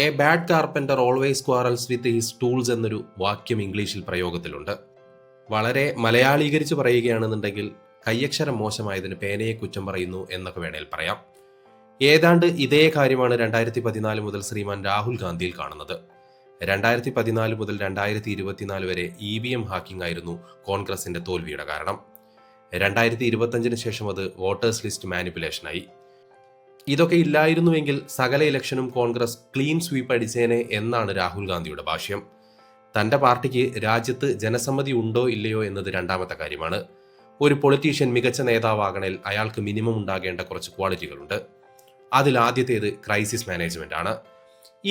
A bad carpenter always quarrels with his tools എന്നൊരു വാക്യം ഇംഗ്ലീഷിൽ പ്രയോഗത്തിലുണ്ട്. വളരെ മലയാളീകരിച്ച് പറയുകയാണെന്നുണ്ടെങ്കിൽ കയ്യക്ഷരം മോശമായതിന് പേനയെ കുറ്റം പറയുന്നു എന്നൊക്കെ വേണേൽ പറയാം. ഏതാണ്ട് ഇതേ കാര്യമാണ് 2014 മുതൽ ശ്രീമാൻ രാഹുൽ ഗാന്ധിയിൽ കാണുന്നത്. 2014 മുതൽ 2024 വരെ EVM ഹാക്കിംഗ് ആയിരുന്നു കോൺഗ്രസിന്റെ തോൽവിയുടെ കാരണം. 2025 ശേഷം അത് വോട്ടേഴ്സ് ലിസ്റ്റ് മാനിപ്പുലേഷനായി. ഇതൊക്കെ ഇല്ലായിരുന്നുവെങ്കിൽ സകല ഇലക്ഷനും കോൺഗ്രസ് ക്ലീൻ സ്വീപ്പ് അടിച്ചേനെ എന്നാണ് രാഹുൽ ഗാന്ധിയുടെ ഭാഷ്യം. തന്റെ പാർട്ടിക്ക് രാജ്യത്ത് ജനസമ്മതി ഉണ്ടോ ഇല്ലയോ എന്നത് രണ്ടാമത്തെ കാര്യമാണ്. ഒരു പൊളിറ്റീഷ്യൻ മികച്ച നേതാവാകണേൽ അയാൾക്ക് മിനിമം ഉണ്ടാകേണ്ട കുറച്ച് ക്വാളിറ്റികളുണ്ട്. അതിൽ ആദ്യത്തേത് ക്രൈസിസ് മാനേജ്മെന്റ് ആണ്.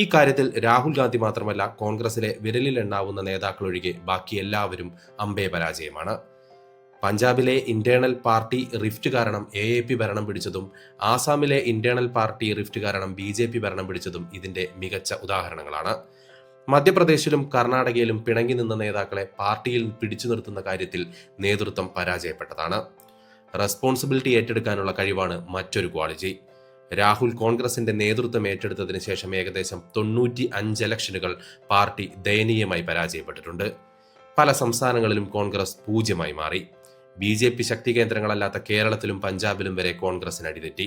ഈ കാര്യത്തിൽ രാഹുൽ ഗാന്ധി മാത്രമല്ല, കോൺഗ്രസിലെ വിരലിൽ എണ്ണാവുന്ന നേതാക്കളൊഴികെ ബാക്കി എല്ലാവരും അമ്പേ പരാജയമാണ്. പഞ്ചാബിലെ ഇന്റേണൽ പാർട്ടി റിഫ്റ്റ് കാരണം AAP ഭരണം പിടിച്ചതും ആസാമിലെ ഇന്റേണൽ പാർട്ടി റിഫ്റ്റ് കാരണം BJP ഭരണം പിടിച്ചതും ഇതിന്റെ മികച്ച ഉദാഹരണങ്ങളാണ്. മധ്യപ്രദേശിലും കർണാടകയിലും പിണങ്ങി നിന്ന നേതാക്കളെ പാർട്ടിയിൽ പിടിച്ചു നിർത്തുന്ന കാര്യത്തിൽ നേതൃത്വം പരാജയപ്പെട്ടതാണ്. റെസ്പോൺസിബിലിറ്റി ഏറ്റെടുക്കാനുള്ള കഴിവാണ് മറ്റൊരു ക്വാളിറ്റി. രാഹുൽ കോൺഗ്രസിന്റെ നേതൃത്വം ഏറ്റെടുത്തതിന് ശേഷം ഏകദേശം 95 ഇലക്ഷനുകൾ പാർട്ടി ദയനീയമായി പരാജയപ്പെട്ടിട്ടുണ്ട്. പല സംസ്ഥാനങ്ങളിലും കോൺഗ്രസ് പൂജ്യമായി മാറി. BJP ശക്തി കേന്ദ്രങ്ങളല്ലാത്ത കേരളത്തിലും പഞ്ചാബിലും വരെ കോൺഗ്രസിന് അടിതെറ്റി.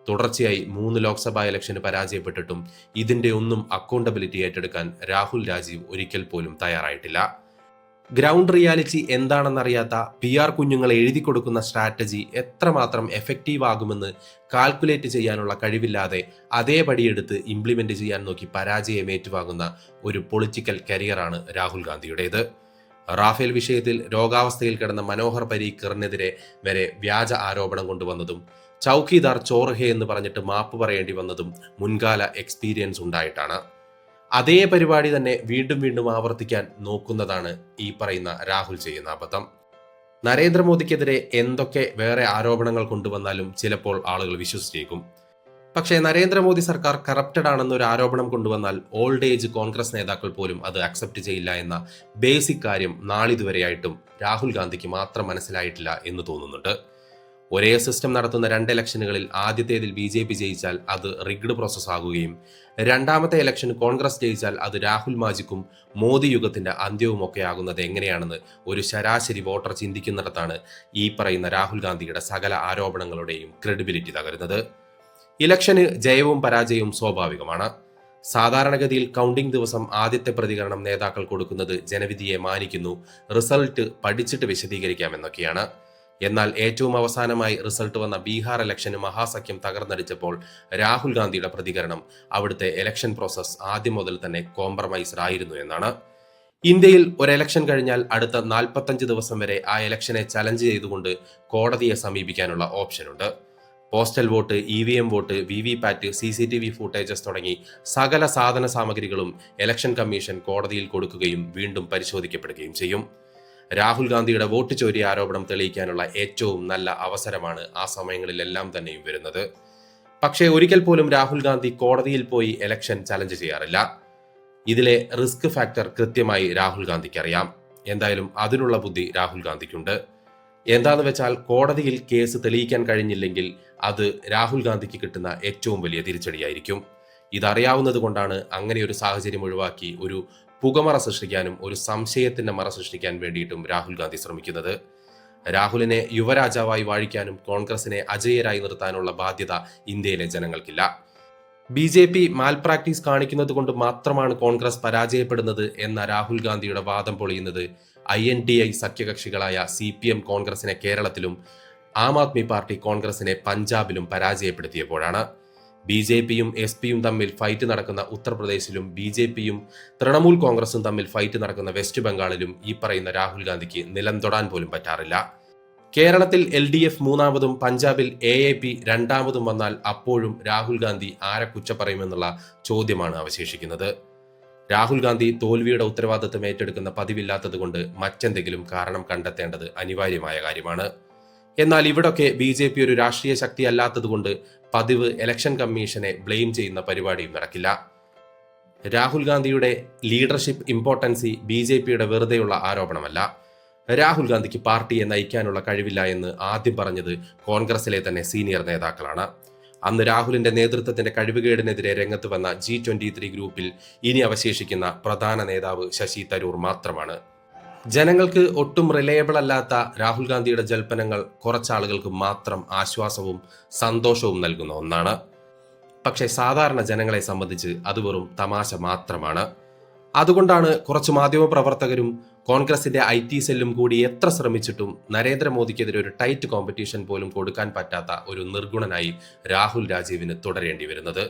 തുടർച്ചയായി 3 ലോക്സഭാ ഇലക്ഷന് പരാജയപ്പെട്ടിട്ടും ഇതിന്റെ ഒന്നും അക്കൗണ്ടബിലിറ്റി ഏറ്റെടുക്കാൻ രാഹുൽ രാജീവ് ഒരിക്കൽ പോലും തയ്യാറായിട്ടില്ല. ഗ്രൗണ്ട് റിയാലിറ്റി എന്താണെന്നറിയാത്ത PR കുഞ്ഞുങ്ങളെ എഴുതി കൊടുക്കുന്ന സ്ട്രാറ്റജി എത്രമാത്രം എഫക്റ്റീവ് ആകുമെന്ന് കാൽക്കുലേറ്റ് ചെയ്യാനുള്ള കഴിവില്ലാതെ അതേപടിയെടുത്ത് ഇംപ്ലിമെന്റ് ചെയ്യാൻ നോക്കി പരാജയം ഏറ്റുവാങ്ങുന്ന ഒരു പൊളിറ്റിക്കൽ കരിയറാണ് രാഹുൽ ഗാന്ധിയുടേത്. റാഫേൽ വിഷയത്തിൽ രോഗാവസ്ഥയിൽ കിടന്ന മനോഹർ പരീക്കറിനെതിരെ വരെ വ്യാജ ആരോപണം കൊണ്ടുവന്നതും ചൌക്കിദാർ ചോർഹെ എന്ന് പറഞ്ഞിട്ട് മാപ്പ് പറയേണ്ടി വന്നതും മുൻകാല എക്സ്പീരിയൻസ് ഉണ്ടായിട്ടാണ്. അതേ പരിപാടി തന്നെ വീണ്ടും വീണ്ടും ആവർത്തിക്കാൻ നോക്കുന്നതാണ് ഈ പറയുന്ന രാഹുൽ ചെയ്യുന്ന അബദ്ധം. നരേന്ദ്രമോദിക്കെതിരെ എന്തൊക്കെ വേറെ ആരോപണങ്ങൾ കൊണ്ടുവന്നാലും ചിലപ്പോൾ ആളുകൾ വിശ്വസിച്ചേക്കും. പക്ഷേ നരേന്ദ്രമോദി സർക്കാർ കറപ്റ്റഡ് ആണെന്നൊരു ആരോപണം കൊണ്ടുവന്നാൽ ഓൾഡ് ഏജ് കോൺഗ്രസ് നേതാക്കൾ പോലും അത് അക്സെപ്റ്റ് ചെയ്യില്ല എന്ന ബേസിക് കാര്യം നാളിതുവരെയായിട്ടും രാഹുൽ ഗാന്ധിക്ക് മാത്രം മനസ്സിലായിട്ടില്ല എന്ന് തോന്നുന്നുണ്ട്. ഒരേ സിസ്റ്റം നടത്തുന്ന 2 ഇലക്ഷനുകളിൽ ആദ്യത്തേതിൽ BJP ജയിച്ചാൽ അത് റിഗ്ഡ് പ്രോസസ് ആകുകയും രണ്ടാമത്തെ ഇലക്ഷൻ കോൺഗ്രസ് ജയിച്ചാൽ അത് രാഹുൽ മാജിക്കും മോദി യുഗത്തിന്റെ അന്ത്യവുമൊക്കെ ആകുന്നത് എങ്ങനെയാണെന്ന് ഒരു ശരാശരി വോട്ടർ ചിന്തിക്കുന്നിടത്താണ് ഈ പറയുന്ന രാഹുൽ ഗാന്ധിയുടെ സകല ആരോപണങ്ങളുടെയും ക്രെഡിബിലിറ്റി തകരുന്നത്. ഇലക്ഷന് ജയവും പരാജയവും സ്വാഭാവികമാണ്. സാധാരണഗതിയിൽ കൗണ്ടിംഗ് ദിവസം ആദ്യത്തെ പ്രതികരണം നേതാക്കൾ കൊടുക്കുന്നത് ജനവിധിയെ മാനിക്കുന്നു, റിസൾട്ട് പഠിച്ചിട്ട് വിശദീകരിക്കാമെന്നൊക്കെയാണ്. എന്നാൽ ഏറ്റവും അവസാനമായി റിസൾട്ട് വന്ന ബീഹാർ ഇലക്ഷന് മഹാസഖ്യം തകർന്നടിച്ചപ്പോൾ രാഹുൽ ഗാന്ധിയുടെ പ്രതികരണം അവിടുത്തെ ഇലക്ഷൻ പ്രോസസ് ആദ്യം മുതൽ തന്നെ കോംപ്രമൈസ്ഡ് ആയിരുന്നു എന്നാണ്. ഇന്ത്യയിൽ ഒരു ഇലക്ഷൻ കഴിഞ്ഞാൽ അടുത്ത 45 ദിവസം വരെ ആ ഇലക്ഷനെ ചലഞ്ച് ചെയ്തുകൊണ്ട് കോടതിയെ സമീപിക്കാനുള്ള ഓപ്ഷനുണ്ട്. Postal vote, EVM vote, VVPAT, CCTV footages തുടങ്ങി സകല സാധന സാമഗ്രികളും ഇലക്ഷൻ കമ്മീഷൻ കോടതിയിൽ കൊടുക്കുകയും വീണ്ടും പരിശോധിക്കപ്പെടുകയും ചെയ്യും. രാഹുൽ ഗാന്ധിയുടെ വോട്ട് ചോരി ആരോപണം തെളിയിക്കാനുള്ള ഏറ്റവും നല്ല അവസരമാണ് ആ സമയങ്ങളിലെല്ലാം തന്നെയും വരുന്നത്. പക്ഷേ ഒരിക്കൽ പോലും രാഹുൽ ഗാന്ധി കോടതിയിൽ പോയി ഇലക്ഷൻ ചലഞ്ച് ചെയ്യാറില്ല. ഇതിലെ റിസ്ക് ഫാക്ടർ കൃത്യമായി രാഹുൽ ഗാന്ധിക്ക് അറിയാം. എന്തായാലും അതിനുള്ള ബുദ്ധി രാഹുൽ ഗാന്ധിക്കുണ്ട്. എന്താന്ന് വെച്ചാൽ കോടതിയിൽ കേസ് തെളിയിക്കാൻ കഴിഞ്ഞില്ലെങ്കിൽ അത് രാഹുൽ ഗാന്ധിക്ക് കിട്ടുന്ന ഏറ്റവും വലിയ തിരിച്ചടിയായിരിക്കും. ഇതറിയാവുന്നത് കൊണ്ടാണ് അങ്ങനെ ഒരു സാഹചര്യം ഒഴിവാക്കി ഒരു പുകമറ സൃഷ്ടിക്കാനും ഒരു സംശയത്തിന്റെ മറ സൃഷ്ടിക്കാൻ വേണ്ടിയിട്ടും രാഹുൽ ഗാന്ധി ശ്രമിക്കുന്നത്. രാഹുലിനെ യുവരാജാവായി വാഴിക്കാനും കോൺഗ്രസിനെ അജയ്യരായി നിർത്താനുള്ള ബാധ്യത ഇന്ത്യയിലെ ജനങ്ങൾക്കില്ല. BJP മാൽ പ്രാക്ടീസ് കാണിക്കുന്നത് കൊണ്ട് മാത്രമാണ് കോൺഗ്രസ് പരാജയപ്പെടുന്നത് എന്ന രാഹുൽ ഗാന്ധിയുടെ വാദം പൊളിയുന്നത് INDI സഖ്യകക്ഷികളായ CPM കോൺഗ്രസിനെ കേരളത്തിലും ആം ആദ്മി പാർട്ടി കോൺഗ്രസിനെ പഞ്ചാബിലും പരാജയപ്പെടുത്തിയപ്പോഴാണ്. BJPയും SP-യും തമ്മിൽ ഫൈറ്റ് നടക്കുന്ന ഉത്തർപ്രദേശിലും BJPയും തൃണമൂൽ കോൺഗ്രസും തമ്മിൽ ഫൈറ്റ് നടക്കുന്ന വെസ്റ്റ് ബംഗാളിലും ഈ പറയുന്ന രാഹുൽ ഗാന്ധിക്ക് നിലം തൊടാൻ പോലും പറ്റാറില്ല. കേരളത്തിൽ LDF മൂന്നാമതും പഞ്ചാബിൽ AAP രണ്ടാമതും വന്നാൽ അപ്പോഴും രാഹുൽ ഗാന്ധി ആരെ കുറ്റ പറയുമെന്നുള്ള ചോദ്യമാണ് അവശേഷിക്കുന്നത്. രാഹുൽ ഗാന്ധി തോൽവിയുടെ ഉത്തരവാദിത്തം ഏറ്റെടുക്കുന്ന പതിവില്ലാത്തത് കൊണ്ട് മറ്റെന്തെങ്കിലും കാരണം കണ്ടെത്തേണ്ടത് അനിവാര്യമായ കാര്യമാണ്. എന്നാൽ ഇവിടൊക്കെ BJP ഒരു രാഷ്ട്രീയ ശക്തി അല്ലാത്തതുകൊണ്ട് പതിവ് ഇലക്ഷൻ കമ്മീഷനെ ബ്ലെയിം ചെയ്യുന്ന പരിപാടിയും നടക്കില്ല. രാഹുൽ ഗാന്ധിയുടെ ലീഡർഷിപ്പ് ഇമ്പോർട്ടൻസി BJPയുടെ വെറുതെയുള്ള ആരോപണമല്ല. രാഹുൽ ഗാന്ധിക്ക് പാർട്ടിയെ നയിക്കാനുള്ള കഴിവില്ല എന്ന് ആദ്യം പറഞ്ഞത് കോൺഗ്രസിലെ തന്നെ സീനിയർ നേതാക്കളാണ്. അന്ന് രാഹുലിന്റെ നേതൃത്വത്തിന്റെ കഴിവുകേടിനെതിരെ രംഗത്ത് വന്ന G23 ഗ്രൂപ്പിൽ ഇനി അവശേഷിക്കുന്ന പ്രധാന നേതാവ് ശശി തരൂർ മാത്രമാണ്. ജനങ്ങൾക്ക് ഒട്ടും റിലയബിൾ അല്ലാത്ത രാഹുൽ ഗാന്ധിയുടെ ജൽപ്പനങ്ങൾ കുറച്ചാളുകൾക്ക് മാത്രം ആശ്വാസവും സന്തോഷവും നൽകുന്ന ഒന്നാണ്. പക്ഷേ സാധാരണ ജനങ്ങളെ സംബന്ധിച്ച് അത് വെറും തമാശ മാത്രമാണ്. അതുകൊണ്ടാണ് കുറച്ച് മാധ്യമപ്രവർത്തകരും കോൺഗ്രസിന്റെ IT സെല്ലും കൂടി എത്ര ശ്രമിച്ചിട്ടും നരേന്ദ്രമോദിക്കെതിരെ ഒരു ടൈറ്റ് കോമ്പറ്റീഷൻ പോലും കൊടുക്കാൻ പറ്റാത്ത ഒരു നിർഗുണനായി രാഹുൽ രാജീവിന് തുടരേണ്ടി വരുന്നത്.